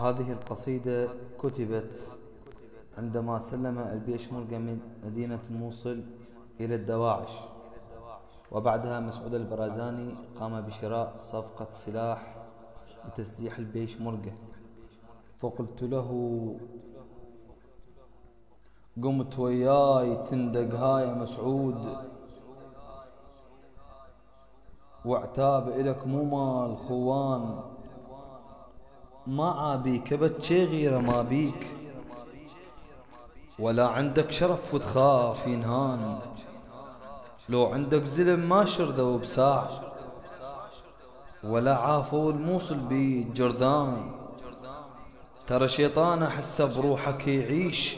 هذه القصيدة كتبت عندما سلم البيشمركة من مدينة الموصل إلى الدواعش، وبعدها مسعود البرزاني قام بشراء صفقة سلاح لتسليح البيشمركة. فقلت له: قمت وياي تندق هاي يا مسعود، وعتاب إلك مو مال خوان، ما عابيك أبد شي غيره ما بيك، ولا عندك شرف وتخاف ينهان، لو عندك زلم ما شردوا بساع، ولا عافوا الموصل بيد جردان، ترى شيطان أحسه بروحك يعيش،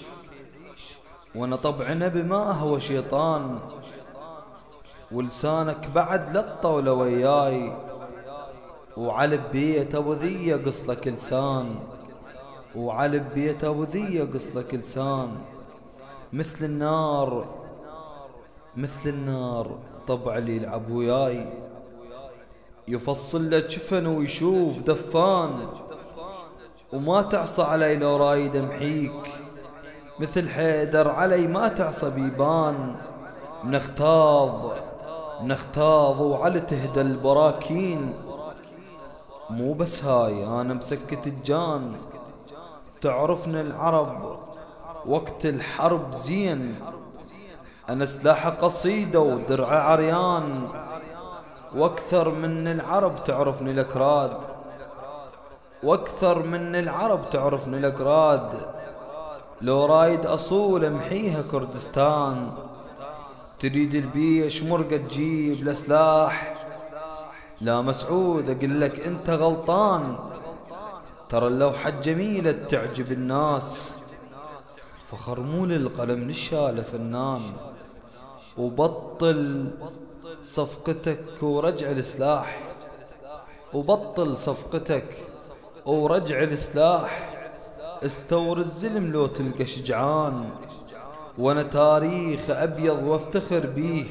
وانا طبع نبي ما أهوى شيطان، ولسانك بعد للطولة وياي، وعلى بيت ابو ذي يقص لك لسان، وعلى بيت ابو ذي يقص لك لسان، مثل النار مثل النار طبع اللي يلعب وياي، يفصل له جفن ويشوف دفان، وما تعصى علي لو رايد امحيك، مثل حيدر علي ما تعصى بيبان، نختاض وعلى تهدى البراكين، مو بس هاي انا مسكت الجان، تعرفنا العرب وقت الحرب زين، انا سلاح قصيدة ودرع عريان، واكثر من العرب تعرفني الاكراد، واكثر من العرب تعرفني الاكراد، لو رايد اصول امحيها كردستان، تريد البيشمركة تجيب لسلاح، لا مسعود اقلك انت غلطان، ترى اللوحة جميلة تعجب الناس، فخر مو للقلم نشاله فنان، وبطل صفقتك ورجع السلاح، وبطل صفقتك ورجع السلاح، استور الزلم لو تلقى شجعان، وانا تاريخ ابيض وافتخر بيه،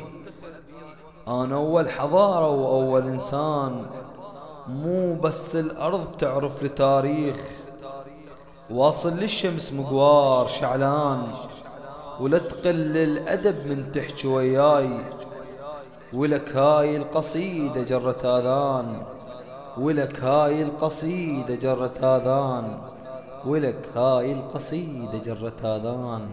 انا اول حضارة واول انسان، مو بس الارض تعرف لتاريخ، واصل للشمس مقوار شعلان، ولا تقل الادب من تحكي وياي، ولك هاي القصيدة جرت اذان، ولك هاي القصيدة جرت اذان، ولك هاي القصيدة جرت اذان.